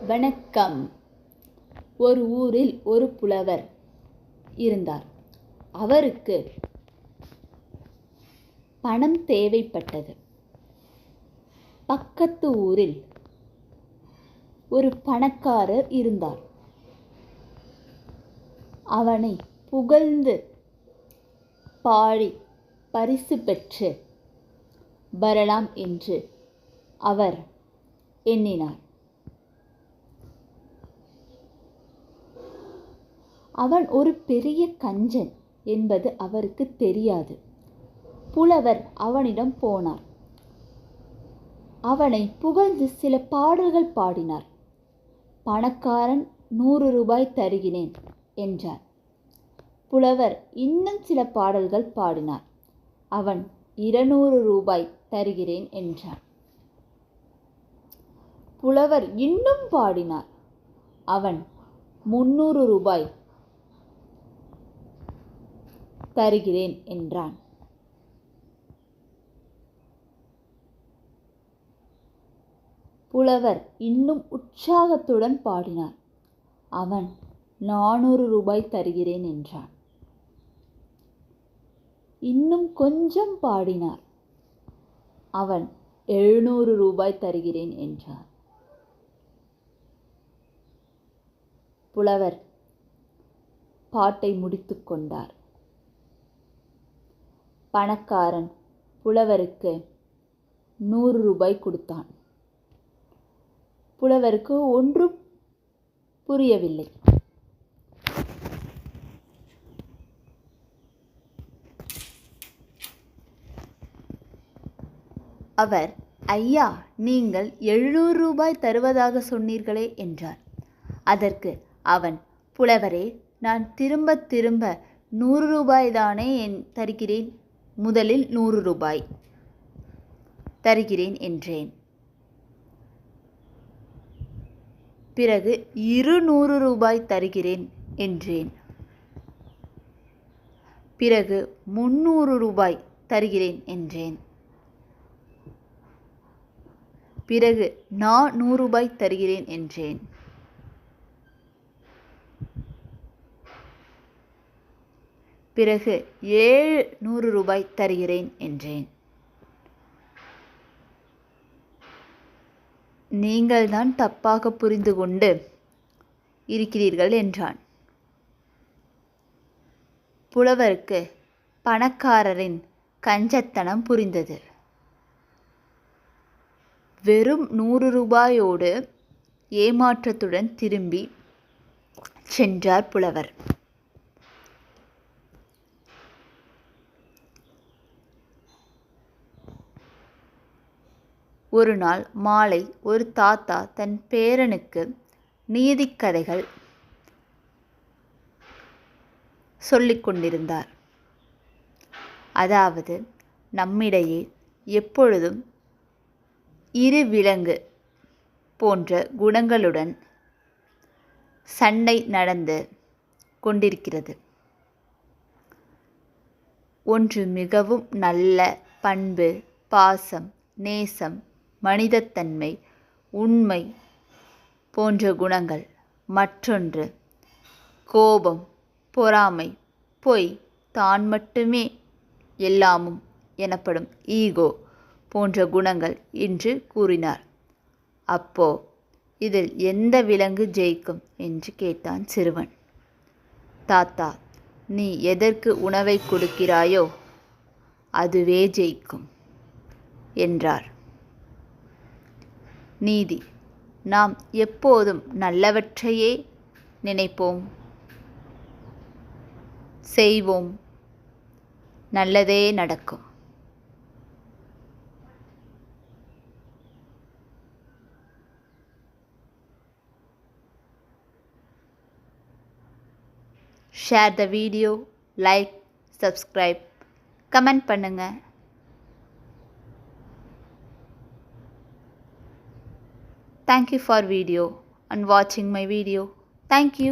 வணக்கம். ஒரு ஊரில் ஒரு புலவர் இருந்தார். அவருக்கு பணம் தேவைப்பட்டது. பக்கத்து ஊரில் ஒரு பணக்காரர் இருந்தார். அவனை புகழ்ந்து பாடி பரிசு பெற்று வரலாம் என்று அவர் எண்ணினார். அவன் ஒரு பெரிய கஞ்சன் என்பது அவருக்கு தெரியாது. புலவர் அவனிடம் போனார். அவனை புகழ்ந்து சில பாடல்கள் பாடினார். பணக்காரன் 100 ரூபாய் தருகிறேன் என்றார். புலவர் இன்னும் சில பாடல்கள் பாடினார். அவன் 200 ரூபாய் தருகிறேன் என்றான். புலவர் இன்னும் பாடினார். அவன் 300 ரூபாய் தருகிறேன் என்றான். புலவர் இன்னும் உற்சாகத்துடன் பாடினார். அவன் 400 ரூபாய் தருகிறேன் என்றான். இன்னும் கொஞ்சம் பாடினார். அவன் 700 ரூபாய் தருகிறேன் என்றான். புலவர் பாட்டை முடித்து கொண்டார். பணக்காரன் புலவருக்கு 100 ரூபாய் கொடுத்தான். புலவருக்கு ஒன்றும் புரியவில்லை. அவர், ஐயா, நீங்கள் 700 ரூபாய் தருவதாக சொன்னீர்களே என்றார். அதற்கு அவன், புலவரே, நான் திரும்ப 100 ரூபாய் தானே தருகிறேன். முதலில் 100 ரூபாய் தருகிறேன் என்றேன். பிறகு 200 ரூபாய் தருகிறேன் என்றேன். பிறகு 300 ரூபாய் தருகிறேன் என்றேன். பிறகு 400 ரூபாய் தருகிறேன் என்றேன். பிறகு 700 ரூபாய் தருகிறேன் என்றேன். நீங்கள்தான் தப்பாக புரிந்து கொண்டு இருக்கிறீர்கள் என்றான். புலவருக்கு பணக்காரரின் கஞ்சத்தனம் புரிந்தது. வெறும் 100 ரூபாயோடு ஏமாற்றத்துடன் திரும்பி சென்றார் புலவர். ஒரு நாள் மாலை ஒரு தாத்தா தன் பேரனுக்கு நீதிக்கதைகள் சொல்லிக் கொண்டிருந்தார். அதாவது, நம்மிடையே எப்பொழுதும் இரு விலங்கு போன்ற குணங்களுடன் சண்டை நடந்து கொண்டிருக்கிறது. ஒன்று மிகவும் நல்ல பண்பு, பாசம், நேசம், மனிதத்தன்மை, உண்மை போன்ற குணங்கள். மற்றொன்று கோபம், பொறாமை, பொய், தான் மட்டுமே எல்லாமும் எனப்படும் ஈகோ போன்ற குணங்கள் என்று கூறினார். அப்போ இதில் எந்த விலங்கு ஜெயிக்கும் என்று கேட்டான் சிறுவன். தாத்தா, நீ எதற்கு உணவை கொடுக்கிறாயோ அதுவே ஜெயிக்கும் என்றார். நீதி: நாம் எப்போதும் நல்லவற்றையே நினைப்போம், செய்வோம், நல்லதே நடக்கும். Share the video, like, subscribe, comment பண்ணுங்க. Thank you for video and watching my video. Thank you.